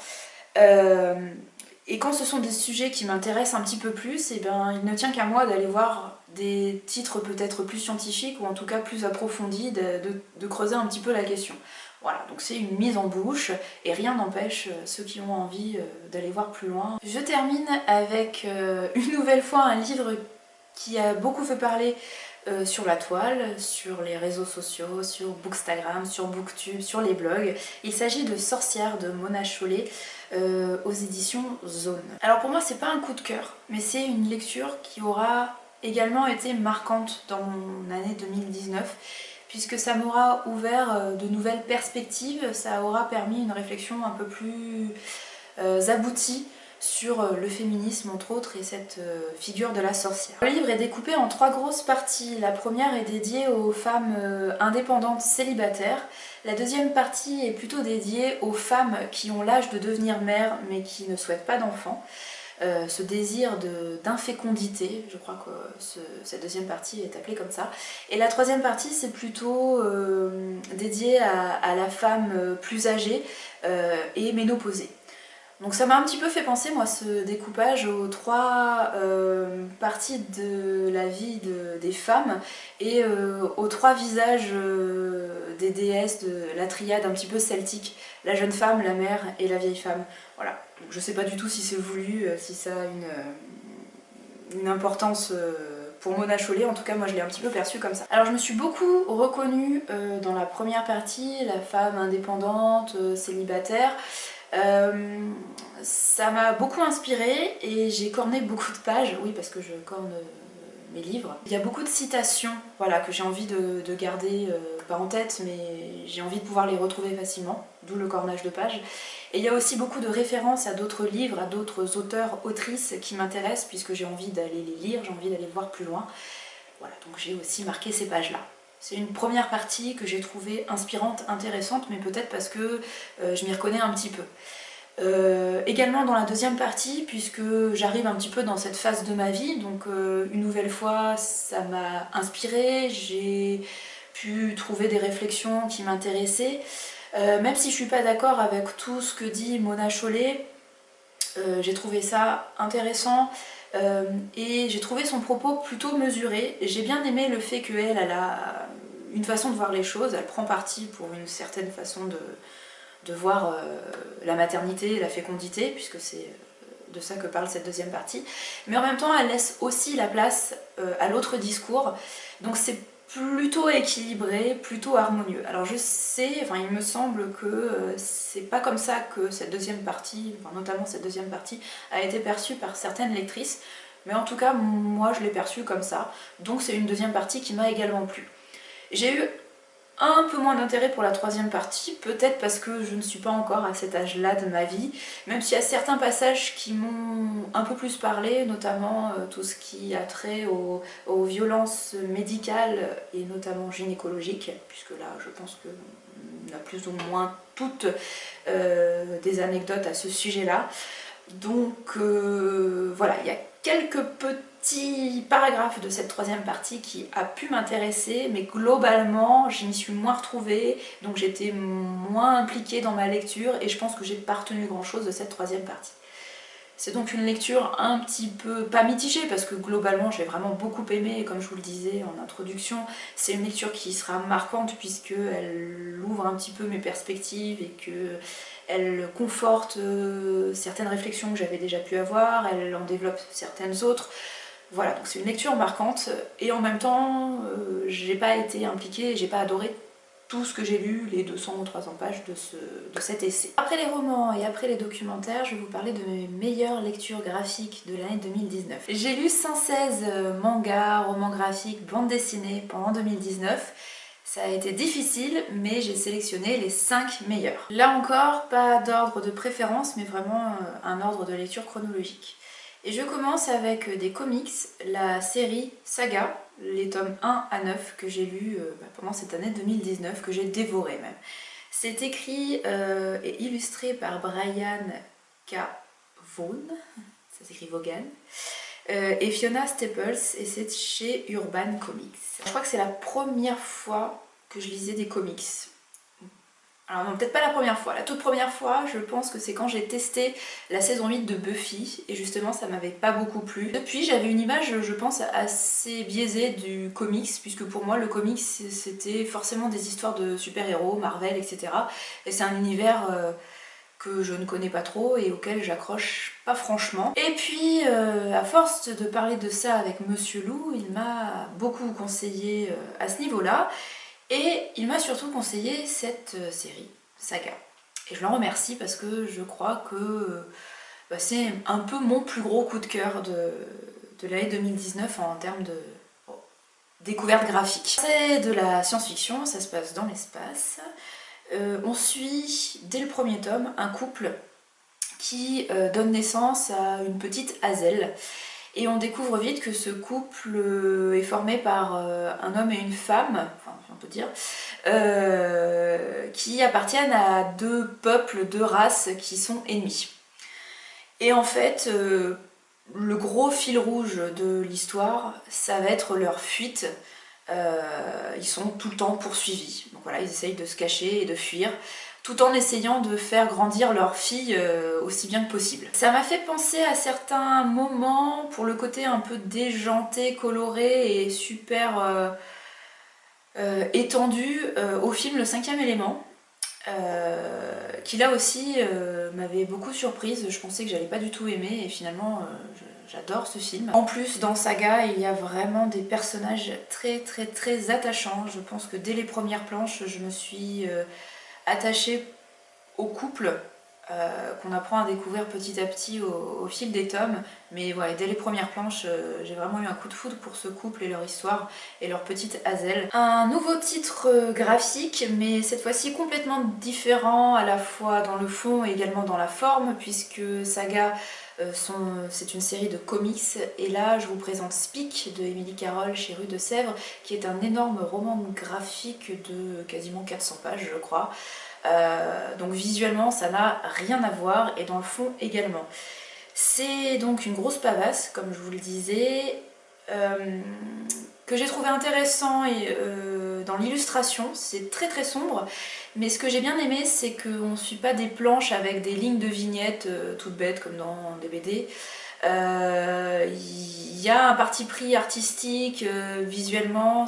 Et quand ce sont des sujets qui m'intéressent un petit peu plus, et ben, il ne tient qu'à moi d'aller voir des titres peut-être plus scientifiques, ou en tout cas plus approfondis, de creuser un petit peu la question. Voilà, donc c'est une mise en bouche, et rien n'empêche ceux qui ont envie d'aller voir plus loin. Je termine avec une nouvelle fois un livre qui a beaucoup fait parler sur la toile, sur les réseaux sociaux, sur Bookstagram, sur Booktube, sur les blogs. Il s'agit de Sorcière de Mona Chollet aux éditions Zone. Alors pour moi c'est pas un coup de cœur, mais c'est une lecture qui aura également été marquante dans mon année 2019, puisque ça m'aura ouvert de nouvelles perspectives, ça aura permis une réflexion un peu plus aboutie sur le féminisme entre autres et cette figure de la sorcière. Le livre est découpé en 3 grosses parties. La première est dédiée aux femmes indépendantes célibataires. La deuxième partie est plutôt dédiée aux femmes qui ont l'âge de devenir mères mais qui ne souhaitent pas d'enfants. Ce désir d'infécondité, je crois que cette deuxième partie est appelée comme ça. Et la troisième partie c'est plutôt dédié à la femme plus âgée et ménopausée. Donc ça m'a un petit peu fait penser, moi, ce découpage aux 3 parties de la vie des femmes et aux 3 visages des déesses de la triade un petit peu celtique, la jeune femme, la mère et la vieille femme. Voilà, donc, je sais pas du tout si c'est voulu, si ça a une importance pour Mona Chollet, en tout cas moi je l'ai un petit peu perçu comme ça. Alors je me suis beaucoup reconnue dans la première partie, la femme indépendante, célibataire. Ça m'a beaucoup inspirée et j'ai corné beaucoup de pages, oui parce que je corne mes livres. Il y a beaucoup de citations voilà, que j'ai envie de garder, pas en tête, mais j'ai envie de pouvoir les retrouver facilement, d'où le cornage de pages. Et il y a aussi beaucoup de références à d'autres livres, à d'autres auteurs, autrices qui m'intéressent puisque j'ai envie d'aller les lire, j'ai envie d'aller voir plus loin. Voilà, donc j'ai aussi marqué ces pages-là. C'est une première partie que j'ai trouvée inspirante, intéressante, mais peut-être parce que je m'y reconnais un petit peu. Également dans la deuxième partie, puisque j'arrive un petit peu dans cette phase de ma vie, donc une nouvelle fois ça m'a inspirée, j'ai pu trouver des réflexions qui m'intéressaient. Même si je suis pas d'accord avec tout ce que dit Mona Chollet, j'ai trouvé ça intéressant. Et j'ai trouvé son propos plutôt mesuré. J'ai bien aimé le fait qu'elle a une façon de voir les choses, elle prend parti pour une certaine façon de voir la maternité et la fécondité, puisque c'est de ça que parle cette deuxième partie. Mais en même temps, elle laisse aussi la place à l'autre discours. Donc c'est plutôt équilibré, plutôt harmonieux. Alors je sais, enfin il me semble que c'est pas comme ça que cette deuxième partie, enfin notamment cette deuxième partie, a été perçue par certaines lectrices, mais en tout cas moi je l'ai perçue comme ça, donc c'est une deuxième partie qui m'a également plu. J'ai eu un peu moins d'intérêt pour la troisième partie, peut-être parce que je ne suis pas encore à cet âge-là de ma vie, même s'il y a certains passages qui m'ont un peu plus parlé, notamment tout ce qui a trait aux violences médicales et notamment gynécologiques, puisque là je pense qu'on a plus ou moins toutes des anecdotes à ce sujet-là. Donc voilà, il y a quelques petits paragraphes de cette troisième partie qui a pu m'intéresser, mais globalement je m'y suis moins retrouvée, donc j'étais moins impliquée dans ma lecture et je pense que j'ai pas retenu grand chose de cette troisième partie. C'est donc une lecture un petit peu, pas mitigée, parce que globalement j'ai vraiment beaucoup aimé, et comme je vous le disais en introduction, c'est une lecture qui sera marquante puisqu'elle ouvre un petit peu mes perspectives et qu'elle conforte certaines réflexions que j'avais déjà pu avoir, elle en développe certaines autres. Voilà, donc c'est une lecture marquante, et en même temps, j'ai pas été impliquée, j'ai pas adoré tout ce que j'ai lu, les 200 ou 300 pages de cet essai. Après les romans et après les documentaires, je vais vous parler de mes meilleures lectures graphiques de l'année 2019. J'ai lu 116 mangas, romans graphiques, bandes dessinées pendant 2019. Ça a été difficile, mais j'ai sélectionné les 5 meilleurs. Là encore, pas d'ordre de préférence, mais vraiment un ordre de lecture chronologique. Et je commence avec des comics, la série Saga, les tomes 1 à 9 que j'ai lus pendant cette année 2019, que j'ai dévoré même. C'est écrit et illustré par Brian K. Vaughan, ça s'écrit Vaughan, et Fiona Staples, et c'est chez Urban Comics. Je crois que c'est la première fois que je lisais des comics. Alors non, peut-être pas la première fois. La toute première fois, je pense que c'est quand j'ai testé la saison 8 de Buffy, et justement ça m'avait pas beaucoup plu. Depuis, j'avais une image, je pense, assez biaisée du comics, puisque pour moi le comics c'était forcément des histoires de super-héros, Marvel, etc. Et c'est un univers que je ne connais pas trop et auquel j'accroche pas franchement. Et puis, à force de parler de ça avec Monsieur Lou, il m'a beaucoup conseillé à ce niveau-là. Et il m'a surtout conseillé cette série, Saga. Et je l'en remercie parce que je crois que c'est un peu mon plus gros coup de cœur de l'année 2019 en termes de découverte graphique. C'est de la science-fiction, ça se passe dans l'espace. On suit, dès le premier tome, un couple qui donne naissance à une petite Hazel. Et on découvre vite que ce couple est formé par un homme et une femme, enfin on peut dire, qui appartiennent à deux peuples, deux races qui sont ennemis. Et en fait, le gros fil rouge de l'histoire, ça va être leur fuite. Ils sont tout le temps poursuivis. Donc voilà, ils essayent de se cacher et de fuir, tout en essayant de faire grandir leur fille aussi bien que possible. Ça m'a fait penser à certains moments, pour le côté un peu déjanté, coloré et super étendu, au film Le Cinquième Élément, qui là aussi m'avait beaucoup surprise. Je pensais que j'allais pas du tout aimer, et finalement j'adore ce film. En plus, dans Saga, il y a vraiment des personnages très attachants. Je pense que dès les premières planches, je me suis attachée au couple qu'on apprend à découvrir petit à petit au fil des tomes. Mais ouais, dès les premières planches, j'ai vraiment eu un coup de foudre pour ce couple et leur histoire et leur petite Hazel. Un nouveau titre graphique, mais cette fois-ci complètement différent, à la fois dans le fond et également dans la forme, puisque Saga, c'est une série de comics, et là je vous présente Speak de Émilie Carroll chez Rue de Sèvres, qui est un énorme roman graphique de quasiment 400 pages je crois. Donc visuellement ça n'a rien à voir, et dans le fond également. C'est donc une grosse pavasse, comme je vous le disais, que j'ai trouvé intéressant dans l'illustration. C'est très sombre, mais ce que j'ai bien aimé, c'est qu'on ne suit pas des planches avec des lignes de vignettes toutes bêtes comme dans des BD. Il y a un parti pris artistique, visuellement,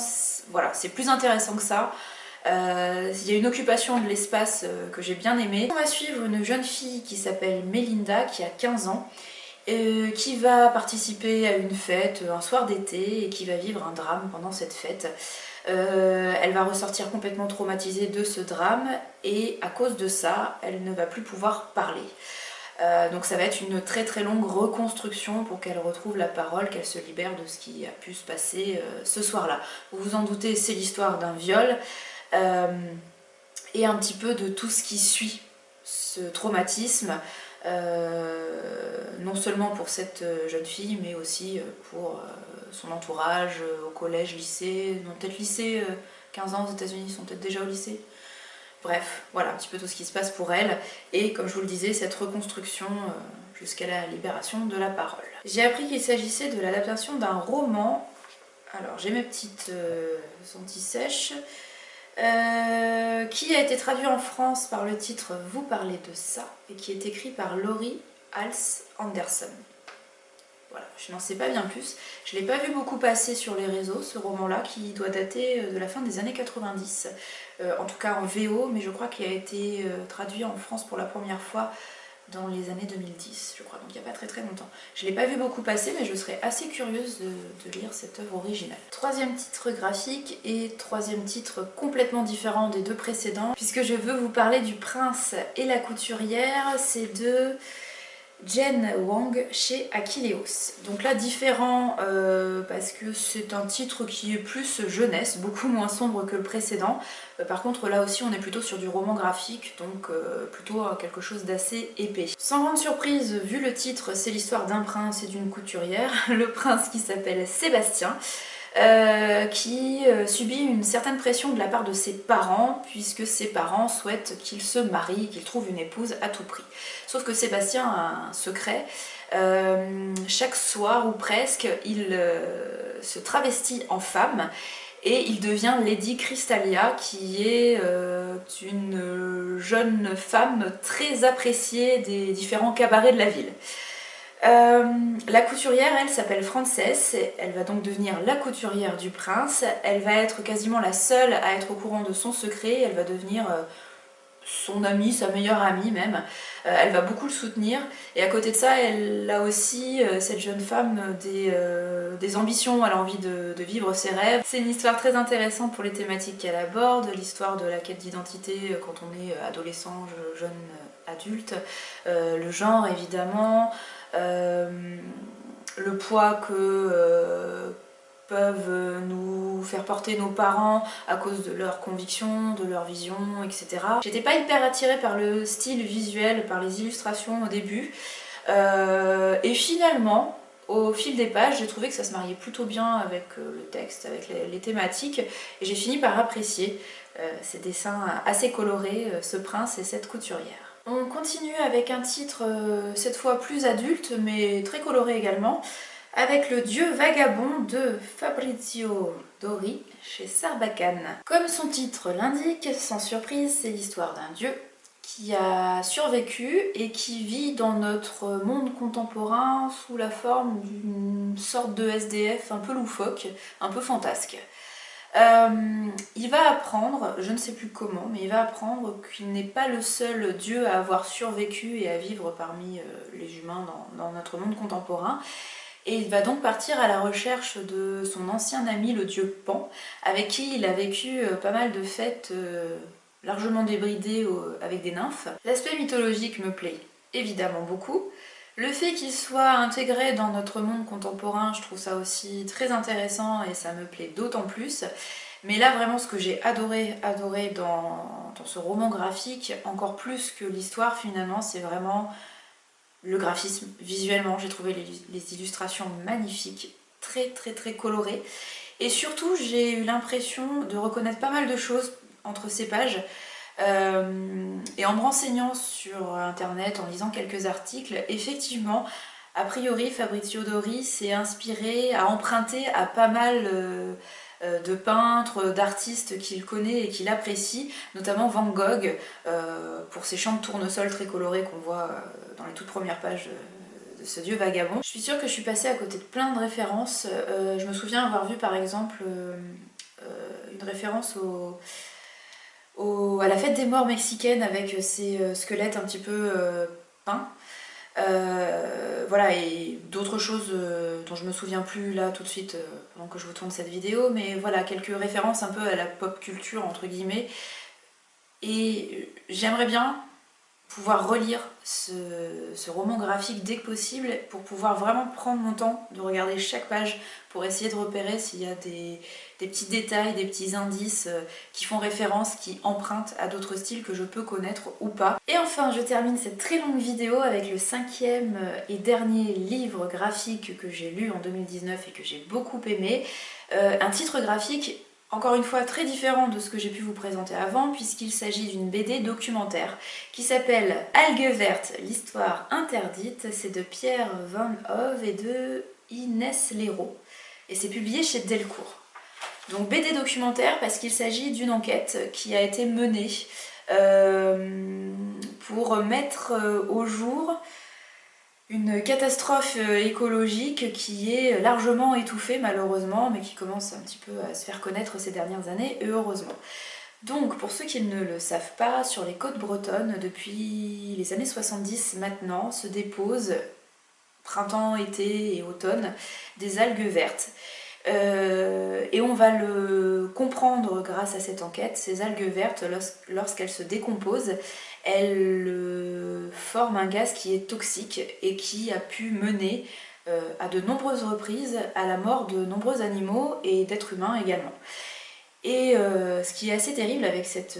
voilà, c'est plus intéressant que ça. Il y a une occupation de l'espace que j'ai bien aimé. On va suivre une jeune fille qui s'appelle Melinda, qui a 15 ans, qui va participer à une fête un soir d'été et qui va vivre un drame pendant cette fête. Elle va ressortir complètement traumatisée de ce drame et à cause de ça, elle ne va plus pouvoir parler. Donc ça va être une très très longue reconstruction pour qu'elle retrouve la parole, qu'elle se libère de ce qui a pu se passer ce soir-là. Vous vous en doutez, c'est l'histoire d'un viol et un petit peu de tout ce qui suit ce traumatisme, non seulement pour cette jeune fille, mais aussi pour son entourage, au collège, lycée, non peut-être lycée, 15 ans aux États-Unis, ils sont peut-être déjà au lycée. Bref, voilà un petit peu tout ce qui se passe pour elle, et comme je vous le disais, cette reconstruction jusqu'à la libération de la parole. J'ai appris qu'il s'agissait de l'adaptation d'un roman, alors j'ai mes petites anti-sèches, qui a été traduit en France par le titre Vous parlez de ça, et qui est écrit par Laurie Hals Anderson. Voilà, je n'en sais pas bien plus. Je ne l'ai pas vu beaucoup passer sur les réseaux, ce roman-là, qui doit dater de la fin des années 90. En tout cas en VO, mais je crois qu'il a été traduit en France pour la première fois dans les années 2010, je crois, donc il n'y a pas très très longtemps. Je ne l'ai pas vu beaucoup passer, mais je serais assez curieuse de lire cette œuvre originale. Troisième titre graphique et troisième titre complètement différent des deux précédents, puisque je veux vous parler du Prince et la couturière, c'est de Jen Wang chez Akileos. Donc là différent parce que c'est un titre qui est plus jeunesse, beaucoup moins sombre que le précédent. Par contre là aussi on est plutôt sur du roman graphique, donc plutôt quelque chose d'assez épais. Sans grande surprise, vu le titre, c'est l'histoire d'un prince et d'une couturière. Le prince qui s'appelle Sébastien. Qui subit une certaine pression de la part de ses parents, puisque ses parents souhaitent qu'il se marie, qu'il trouve une épouse à tout prix. Sauf que Sébastien a un secret. Chaque soir ou presque, il se travestit en femme et il devient Lady Crystalia, qui est une jeune femme très appréciée des différents cabarets de la ville. La couturière, elle, s'appelle Frances, elle va donc devenir la couturière du prince, elle va être quasiment la seule à être au courant de son secret, elle va devenir son amie, sa meilleure amie même, elle va beaucoup le soutenir, et à côté de ça, elle a aussi, cette jeune femme, des ambitions, elle a envie de vivre ses rêves. C'est une histoire très intéressante pour les thématiques qu'elle aborde, l'histoire de la quête d'identité quand on est adolescent, jeune adulte, le genre évidemment, le poids que peuvent nous faire porter nos parents à cause de leurs convictions, de leurs visions, etc. J'étais pas hyper attirée par le style visuel, par les illustrations au début, et finalement, au fil des pages, j'ai trouvé que ça se mariait plutôt bien avec le texte, avec les thématiques, et j'ai fini par apprécier ces dessins assez colorés, ce prince et cette couturière. On continue avec un titre cette fois plus adulte, mais très coloré également, avec Le Dieu vagabond de Fabrizio Dori chez Sarbacane. Comme son titre l'indique, sans surprise, c'est l'histoire d'un dieu qui a survécu et qui vit dans notre monde contemporain sous la forme d'une sorte de SDF un peu loufoque, un peu fantasque. Il va apprendre, je ne sais plus comment, mais il va apprendre qu'il n'est pas le seul dieu à avoir survécu et à vivre parmi les humains dans notre monde contemporain. Et il va donc partir à la recherche de son ancien ami, le dieu Pan, avec qui il a vécu pas mal de fêtes largement débridées avec des nymphes. L'aspect mythologique me plaît évidemment beaucoup. Le fait qu'il soit intégré dans notre monde contemporain, je trouve ça aussi très intéressant et ça me plaît d'autant plus. Mais là vraiment ce que j'ai adoré dans ce roman graphique, encore plus que l'histoire finalement, c'est vraiment le graphisme. Visuellement, j'ai trouvé les illustrations magnifiques, très très très colorées. Et surtout, j'ai eu l'impression de reconnaître pas mal de choses entre ces pages. Et en me renseignant sur internet, en lisant quelques articles, effectivement, a priori Fabrizio Dori s'est inspiré, a emprunté à pas mal de peintres, d'artistes qu'il connaît et qu'il apprécie, notamment Van Gogh, pour ses champs de tournesol très colorés qu'on voit dans les toutes premières pages de ce dieu vagabond. Je suis sûre que je suis passée à côté de plein de références. Je me souviens avoir vu par exemple une référence à la fête des morts mexicaine avec ces squelettes un petit peu peints. Voilà, et d'autres choses dont je me souviens plus là tout de suite pendant que je vous tourne cette vidéo, mais voilà, quelques références un peu à la pop culture entre guillemets. Et j'aimerais bien pouvoir relire ce roman graphique dès que possible pour pouvoir vraiment prendre mon temps de regarder chaque page pour essayer de repérer s'il y a des petits détails, des petits indices qui font référence, qui empruntent à d'autres styles que je peux connaître ou pas. Et enfin, je termine cette très longue vidéo avec le 5e et dernier livre graphique que j'ai lu en 2019 et que j'ai beaucoup aimé. Un titre graphique encore une fois très différent de ce que j'ai pu vous présenter avant, puisqu'il s'agit d'une BD documentaire qui s'appelle Algues vertes, l'histoire interdite. C'est de Pierre Van Hove et de Inès Léraud. Et c'est publié chez Delcourt. Donc BD documentaire parce qu'il s'agit d'une enquête qui a été menée pour mettre au jour une catastrophe écologique qui est largement étouffée malheureusement, mais qui commence un petit peu à se faire connaître ces dernières années, et heureusement. Donc pour ceux qui ne le savent pas, sur les côtes bretonnes, depuis les années 70 maintenant, se déposent, printemps, été et automne, des algues vertes. Et on va le comprendre grâce à cette enquête. Ces algues vertes, lorsqu'elles se décomposent, elles forment un gaz qui est toxique et qui a pu mener à de nombreuses reprises à la mort de nombreux animaux et d'êtres humains également. Et ce qui est assez terrible avec cette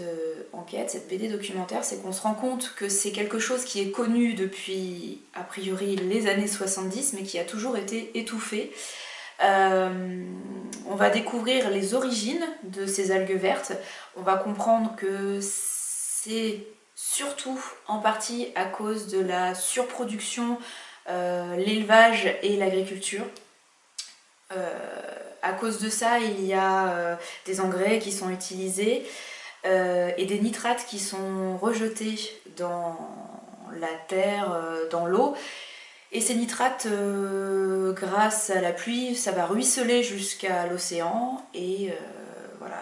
enquête, cette BD documentaire, c'est qu'on se rend compte que c'est quelque chose qui est connu depuis a priori les années 70 mais qui a toujours été étouffé. On va découvrir les origines de ces algues vertes, on va comprendre que c'est surtout en partie à cause de la surproduction, l'élevage et l'agriculture. À cause de ça, il y a des engrais qui sont utilisés et des nitrates qui sont rejetés dans la terre, dans l'eau. Et ces nitrates, grâce à la pluie, ça va ruisseler jusqu'à l'océan et voilà,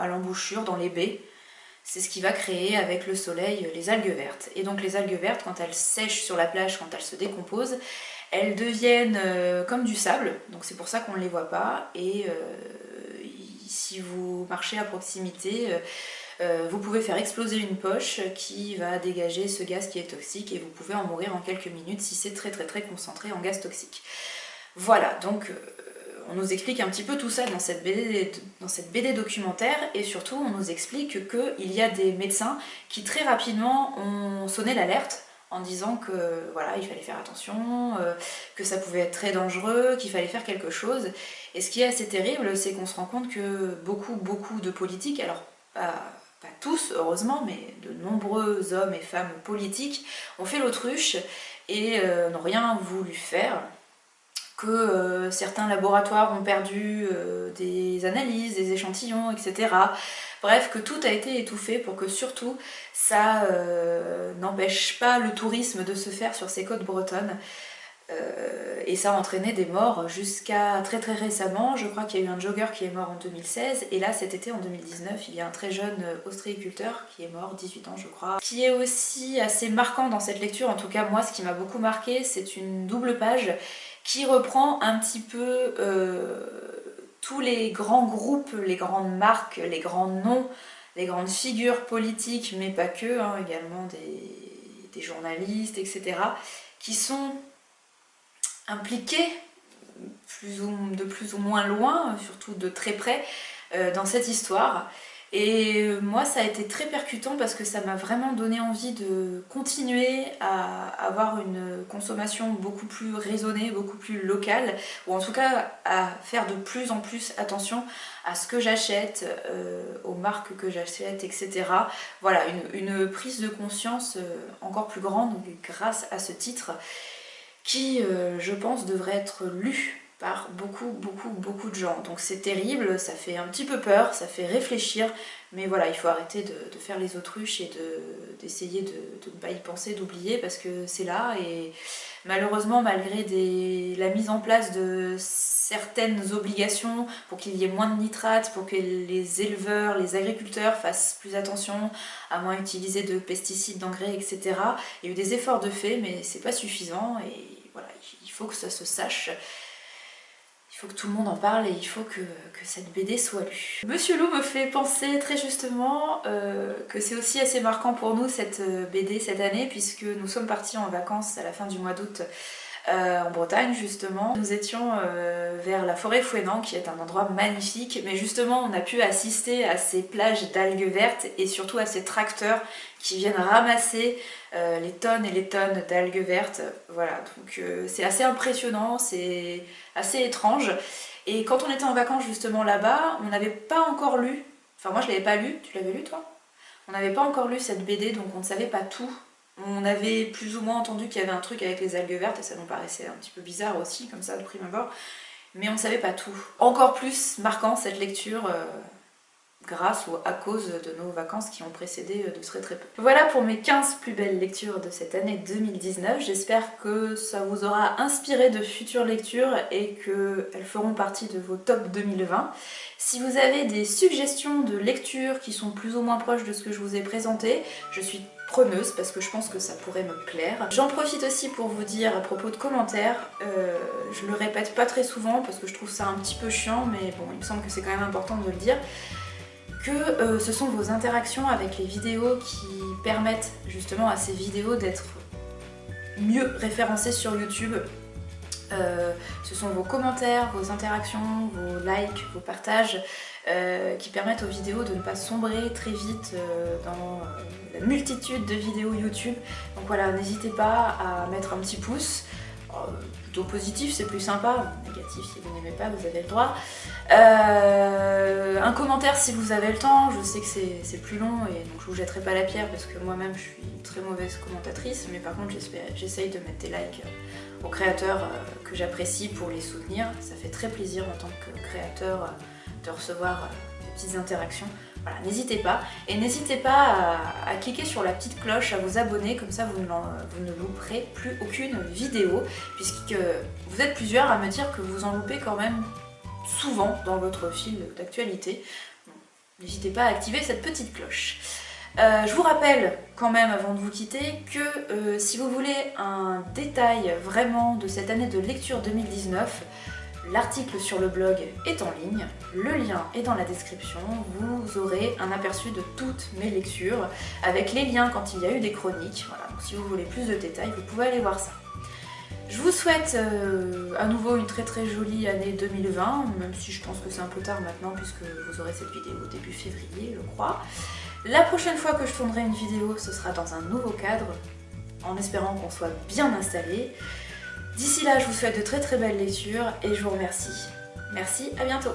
à l'embouchure, dans les baies. C'est ce qui va créer avec le soleil les algues vertes. Et donc les algues vertes, quand elles sèchent sur la plage, quand elles se décomposent, elles deviennent comme du sable, donc c'est pour ça qu'on ne les voit pas. Et si vous marchez à proximité, vous pouvez faire exploser une poche qui va dégager ce gaz qui est toxique et vous pouvez en mourir en quelques minutes si c'est très concentré en gaz toxique. Voilà, donc on nous explique un petit peu tout ça dans cette BD documentaire, et surtout on nous explique qu'il y a des médecins qui très rapidement ont sonné l'alerte en disant que voilà, il fallait faire attention, que ça pouvait être très dangereux, qu'il fallait faire quelque chose. Et ce qui est assez terrible, c'est qu'on se rend compte que beaucoup de politiques, alors pas tous heureusement, mais de nombreux hommes et femmes politiques ont fait l'autruche et n'ont rien voulu faire, que certains laboratoires ont perdu des analyses, des échantillons, etc. Bref, que tout a été étouffé pour que surtout ça n'empêche pas le tourisme de se faire sur ces côtes bretonnes. Et ça a entraîné des morts jusqu'à très récemment. Je crois qu'il y a eu un jogger qui est mort en 2016, et là cet été en 2019 il y a un très jeune ostréiculteur qui est mort, 18 ans je crois. Ce qui est aussi assez marquant dans cette lecture, en tout cas moi ce qui m'a beaucoup marqué, c'est une double page qui reprend un petit peu tous les grands groupes, les grandes marques, les grands noms, les grandes figures politiques, mais pas que, hein, également des journalistes, etc., qui sont impliqués de plus ou moins loin, surtout de très près, dans cette histoire. Et moi ça a été très percutant parce que ça m'a vraiment donné envie de continuer à avoir une consommation beaucoup plus raisonnée, beaucoup plus locale, ou en tout cas à faire de plus en plus attention à ce que j'achète, aux marques que j'achète, etc. Voilà, une prise de conscience encore plus grande grâce à ce titre qui, je pense, devrait être lu par beaucoup de gens. Donc c'est terrible, ça fait un petit peu peur, ça fait réfléchir, mais voilà, il faut arrêter de faire les autruches et d'essayer de ne pas y penser, d'oublier, parce que c'est là, et malheureusement, malgré la mise en place de certaines obligations pour qu'il y ait moins de nitrates, pour que les éleveurs, les agriculteurs fassent plus attention à moins utiliser de pesticides, d'engrais, etc. Il y a eu des efforts de fait, mais c'est pas suffisant, et voilà, il faut que ça se sache. Il faut que tout le monde en parle et il faut que cette BD soit lue. Monsieur Loup me fait penser très justement que c'est aussi assez marquant pour nous cette BD cette année, puisque nous sommes partis en vacances à la fin du mois d'août en Bretagne justement. Nous étions vers la forêt Fouesnant, qui est un endroit magnifique, mais justement on a pu assister à ces plages d'algues vertes et surtout à ces tracteurs qui viennent ramasser les tonnes et les tonnes d'algues vertes. Voilà, donc c'est assez impressionnant, c'est assez étrange. Et quand on était en vacances justement là-bas, on n'avait pas encore lu, enfin moi je l'avais pas lu, tu l'avais lu toi? On n'avait pas encore lu cette BD, donc on ne savait pas tout. On avait plus ou moins entendu qu'il y avait un truc avec les algues vertes et ça nous paraissait un petit peu bizarre aussi, comme ça de prime abord, mais on ne savait pas tout. Encore plus marquant cette lecture grâce ou à cause de nos vacances qui ont précédé de très peu. Voilà pour mes 15 plus belles lectures de cette année 2019. J'espère que ça vous aura inspiré de futures lectures et qu'elles feront partie de vos tops 2020. Si vous avez des suggestions de lectures qui sont plus ou moins proches de ce que je vous ai présenté, je suis preneuse parce que je pense que ça pourrait me plaire. J'en profite aussi pour vous dire à propos de commentaires, je le répète pas très souvent parce que je trouve ça un petit peu chiant, mais bon, il me semble que c'est quand même important de le dire, que ce sont vos interactions avec les vidéos qui permettent justement à ces vidéos d'être mieux référencées sur YouTube. Ce sont vos commentaires, vos interactions, vos likes, vos partages qui permettent aux vidéos de ne pas sombrer très vite dans la multitude de vidéos YouTube. Donc voilà, n'hésitez pas à mettre un petit pouce. Plutôt positif, c'est plus sympa. Négatif, si vous n'aimez pas, vous avez le droit. Un commentaire si vous avez le temps. Je sais que c'est plus long et donc je vous jetterai pas la pierre parce que moi-même je suis une très mauvaise commentatrice, mais par contre j'essaye de mettre des likes aux créateurs que j'apprécie pour les soutenir. Ça fait très plaisir en tant que créateur de recevoir des petites interactions. Voilà, n'hésitez pas. Et n'hésitez pas à cliquer sur la petite cloche, à vous abonner, comme ça vous ne louperez plus aucune vidéo, puisque vous êtes plusieurs à me dire que vous en loupez quand même souvent dans votre fil d'actualité. N'hésitez pas à activer cette petite cloche. Je vous rappelle quand même avant de vous quitter que si vous voulez un détail vraiment de cette année de lecture 2019, l'article sur le blog est en ligne, le lien est dans la description, vous aurez un aperçu de toutes mes lectures avec les liens quand il y a eu des chroniques. Voilà, donc si vous voulez plus de détails, vous pouvez aller voir ça. Je vous souhaite à nouveau une très jolie année 2020, même si je pense que c'est un peu tard maintenant puisque vous aurez cette vidéo début février, je crois. La prochaine fois que je tournerai une vidéo, ce sera dans un nouveau cadre, en espérant qu'on soit bien installé. D'ici là, je vous souhaite de très belles lectures et je vous remercie. Merci, à bientôt.